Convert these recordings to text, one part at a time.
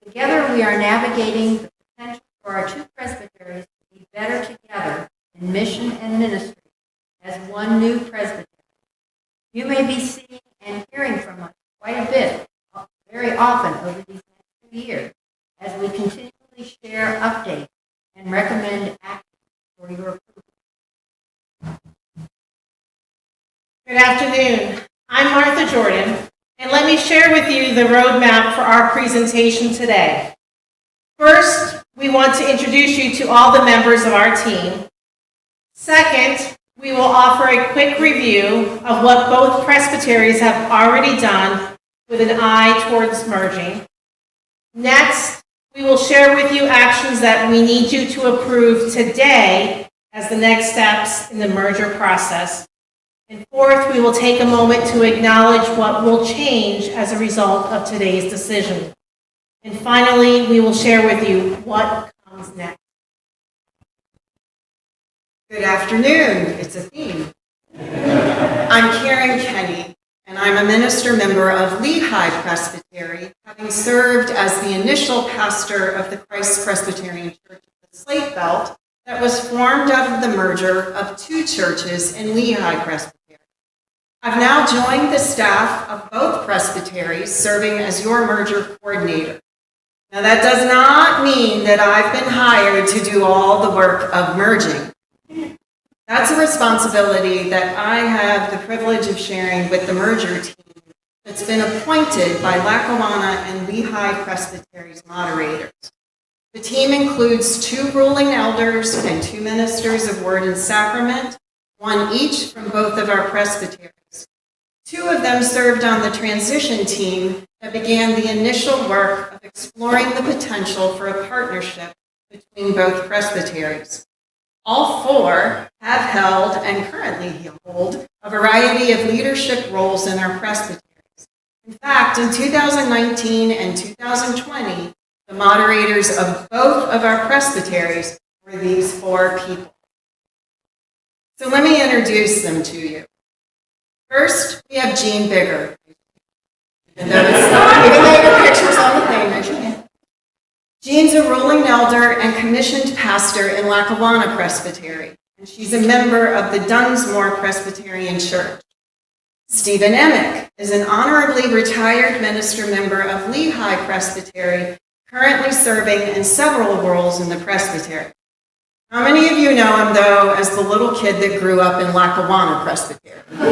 Together we are navigating the potential for our two presbyteries to be better together in mission and ministry as one new presbytery. You may be seeing and hearing from us quite a bit, very often over these next 2 years, as we continually share updates and recommend action for your approval. Good afternoon. I'm Martha Jordan, and let me share with you the roadmap for our presentation today. First, we want to introduce you to all the members of our team. Second, we will offer a quick review of what both presbyteries have already done with an eye towards merging. Next, we will share with you actions that we need you to approve today as the next steps in the merger process. And fourth, we will take a moment to acknowledge what will change as a result of today's decision. And finally, we will share with you what comes next. Good afternoon. It's a theme. I'm Karen Kenny, and I'm a minister member of Lehigh Presbytery, having served as the initial pastor of the Christ Presbyterian Church of the Slate Belt that was formed out of the merger of two churches in Lehigh Presbytery. I've now joined the staff of both presbyteries, serving as your merger coordinator. Now, that does not mean that I've been hired to do all the work of merging. That's a responsibility that I have the privilege of sharing with the merger team that's been appointed by Lackawanna and Lehigh Presbyteries moderators. The team includes 2 ruling elders and 2 ministers of word and sacrament, one each from both of our presbyteries. 2 of them served on the transition team that began the initial work of exploring the potential for a partnership between both presbyteries. All 4 have held and currently hold a variety of leadership roles in our presbyteries. In fact, in 2019 and 2020, the moderators of both of our presbyteries were these 4 people. So let me introduce them to you. First, we have Jean Bigger. And notice, even though your picture's on the thing, raise your hand. Jean's a ruling elder and commissioned pastor in Lackawanna Presbytery, and she's a member of the Dunsmore Presbyterian Church. Stephen Emick is an honorably retired minister member of Lehigh Presbytery, currently serving in several roles in the presbytery. How many of you know him, though, as the little kid that grew up in Lackawanna Presbytery? Grew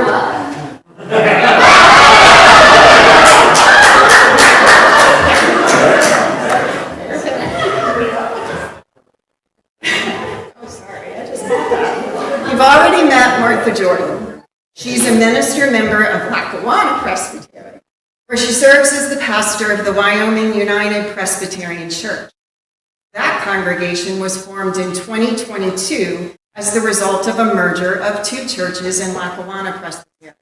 up. Oh, sorry, I just caught that. You've already met Martha Jordan. She's a minister member of Lackawanna Presbytery, where she serves as the pastor of the Wyoming United Presbyterian Church. That congregation was formed in 2022 as the result of a merger of 2 churches in Lackawanna Presbytery.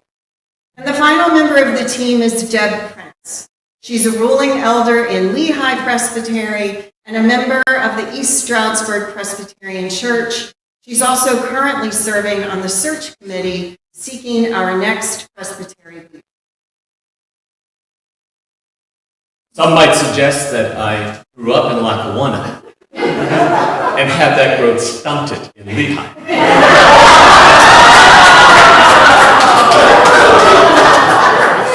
And the final member of the team is Deb Prince. She's a ruling elder in Lehigh Presbytery and a member of the East Stroudsburg Presbyterian Church. She's also currently serving on the search committee seeking our next presbytery leader. Some might suggest that I grew up in Lackawanna and had that growth stunted in Lehigh.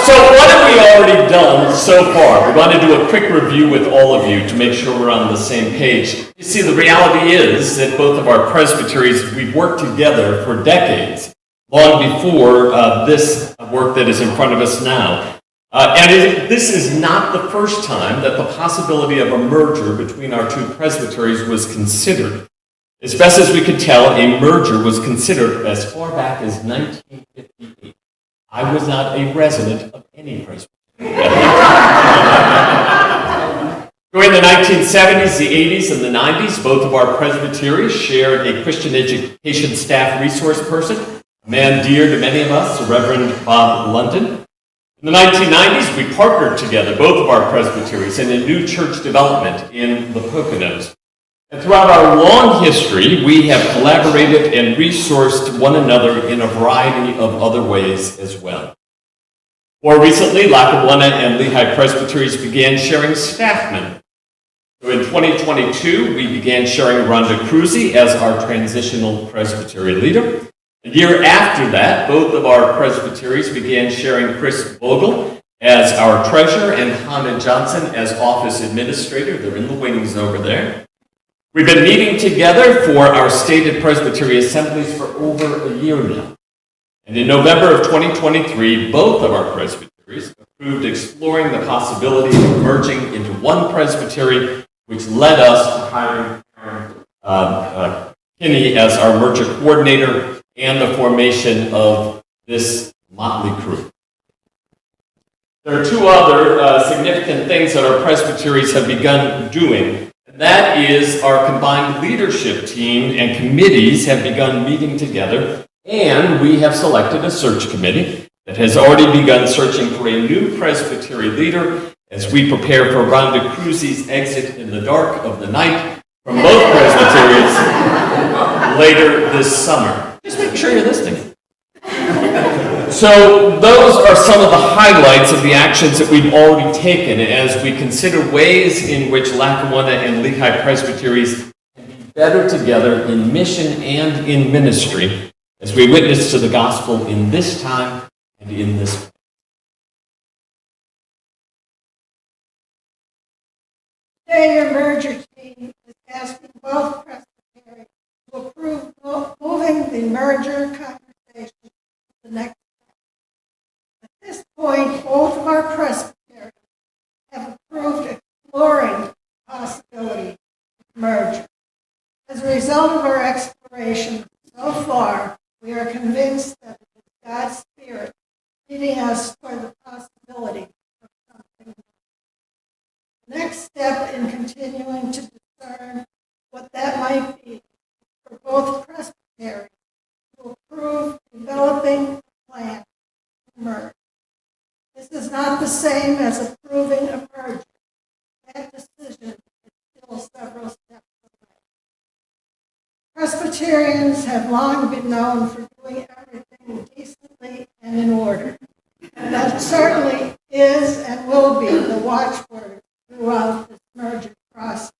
So what have we already done so far? We want to do a quick review with all of you to make sure we're on the same page. You see, the reality is that both of our presbyteries, we've worked together for decades, long before this work that is in front of us now. This is not the first time that the possibility of a merger between our 2 presbyteries was considered. As best as we could tell, a merger was considered as far back as 1958. I was not a resident of any presbytery. During the 1970s, the 80s, and the 90s, both of our presbyteries shared a Christian education staff resource person, a man dear to many of us, the Reverend Bob London. In the 1990s, we partnered together, both of our presbyteries, in a new church development in the Poconos. And throughout our long history, we have collaborated and resourced one another in a variety of other ways as well. More recently, Lackawanna and Lehigh Presbyteries began sharing staff members. So in 2022, we began sharing Rhonda Cruzy as our transitional presbytery leader. A year after that, both of our presbyteries began sharing Chris Vogel as our treasurer and Hannah Johnson as office administrator. They're in the wings over there. We've been meeting together for our stated presbytery assemblies for over a year now. And in November of 2023, both of our presbyteries approved exploring the possibility of merging into one presbytery, which led us to hiring Kinney as our merger coordinator and the formation of this motley crew. There are two other significant things that our presbyteries have begun doing. That is, our combined leadership team and committees have begun meeting together, and we have selected a search committee that has already begun searching for a new presbytery leader as we prepare for Rhonda Cruzy's exit in the dark of the night from both presbyteries later this summer. Just make sure you're listening. So those are some of the highlights of the actions that we've already taken as we consider ways in which Lackawanna and Lehigh Presbyteries can be better together in mission and in ministry as we witness to the gospel in this time and in this place. Today, your merger team is asking both presbyteries to approve moving the merger conversation to the next step. At this point, both of our presbyteries have approved exploring the possibility of merger. As a result of our exploration so far, we are convinced that it is God's Spirit leading us toward the possibility of something. The next step in continuing to discern what that might be for both presbyteries to approve developing a plan to merge. This is not the same as approving a merger. That decision is still several steps away. Presbyterians have long been known for doing everything decently and in order. And that certainly is and will be the watchword throughout this merger process.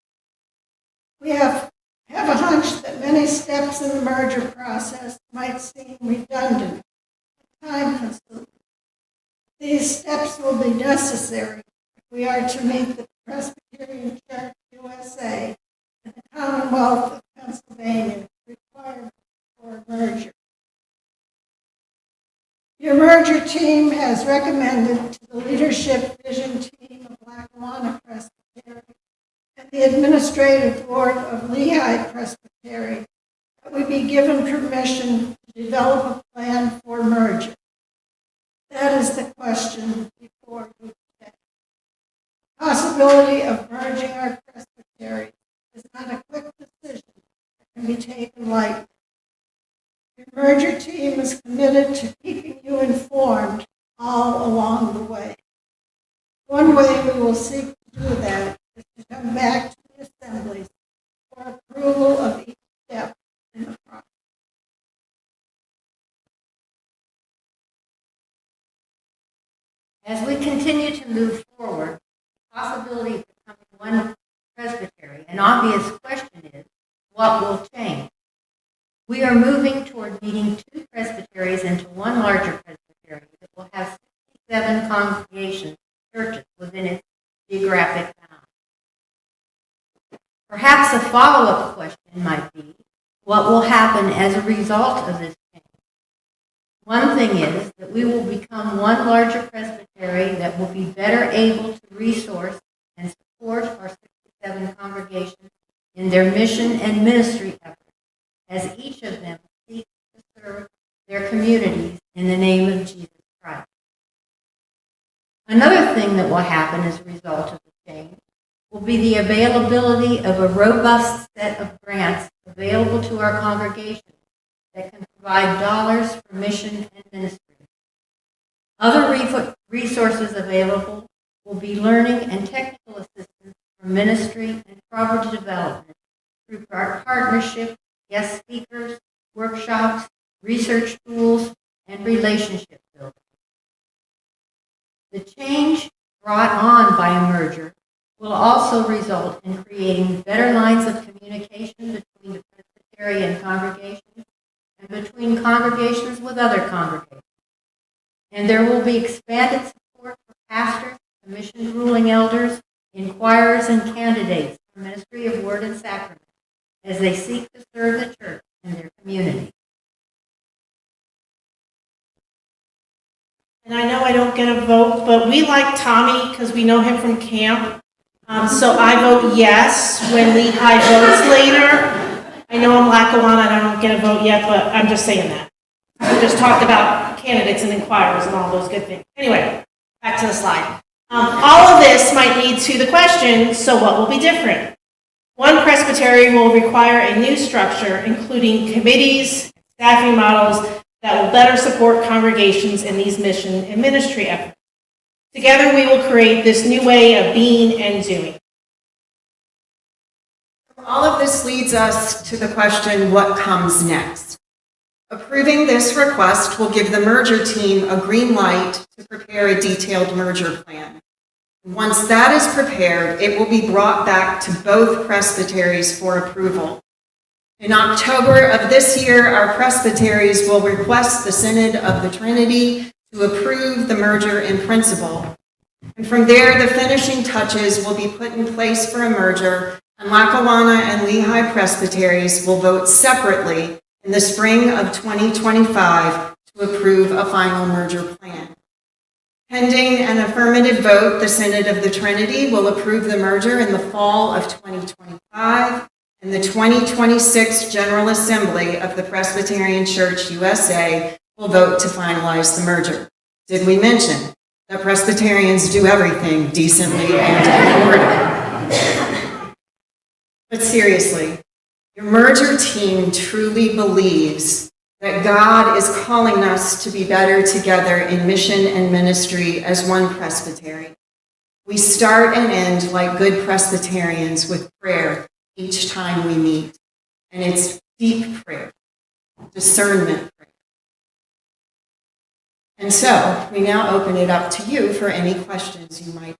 We have a hunch that many steps in the merger process might seem redundant and time-consuming. These steps will be necessary if we are to meet the Presbyterian Church USA and the Commonwealth of Pennsylvania requirements for a merger. Your merger team has recommended to the leadership vision team of Lackawanna Presbytery and the administrative board of Lehigh Presbytery that we be given permission to develop a plan for merger. That is the question before you today. The possibility of merging our presbyteries is not a quick decision that can be taken lightly. Your merger team is committed to keeping you informed all along the way. One way we will seek to do that is to come back to the Assemblies for approval of each step in the process. As we continue to move forward, the possibility of becoming one presbytery, an obvious question is, what will change? We are moving toward meeting two presbyteries into one larger presbytery that will have 67 congregations, churches within its geographic bounds. Perhaps a follow-up question might be, what will happen as a result of this change? One thing is that we will become one larger presbytery that will be better able to resource and support our 67 congregations in their mission and ministry efforts, as each of them seeks to serve their communities in the name of Jesus Christ. Another thing that will happen as a result of the change will be the availability of a robust set of grants available to our congregations that can provide dollars for mission and ministry. Other resources available will be learning and technical assistance for ministry and property development through our partnership, guest speakers, workshops, research tools, and relationship building. The change brought on by a merger will also result in creating better lines of communication between the Presbyterian congregations and between congregations with other congregations. And there will be expanded support for pastors, commissioned ruling elders, inquirers, and candidates for ministry of word and sacrament as they seek to serve the church and their community. And I know I don't get a vote, but we like Tommy because we know him from camp. So I vote yes when Lehigh votes later. I know I'm Lackawanna and I don't get a vote yet, but I'm just saying that. We just talked about candidates and inquirers and all those good things. Anyway, back to the slide. All of this might lead to the question, so what will be different? One presbytery will require a new structure, including committees, staffing models that will better support congregations in these mission and ministry efforts. Together, we will create this new way of being and doing. All of this leads us to the question, what comes next? Approving this request will give the merger team a green light to prepare a detailed merger plan. Once that is prepared, it will be brought back to both presbyteries for approval. In October of this year, our presbyteries will request the Synod of the Trinity to approve the merger in principle. And from there, the finishing touches will be put in place for a merger, and Lackawanna and Lehigh presbyteries will vote separately in the spring of 2025 to approve a final merger plan. Pending an affirmative vote, the Synod of the Trinity will approve the merger in the fall of 2025, and the 2026 General Assembly of the Presbyterian Church USA will vote to finalize the merger. Did we mention that Presbyterians do everything decently and in order? But seriously, your merger team truly believes that God is calling us to be better together in mission and ministry as one presbytery. We start and end like good Presbyterians with prayer each time we meet. And it's deep prayer, discernment prayer. And so we now open it up to you for any questions you might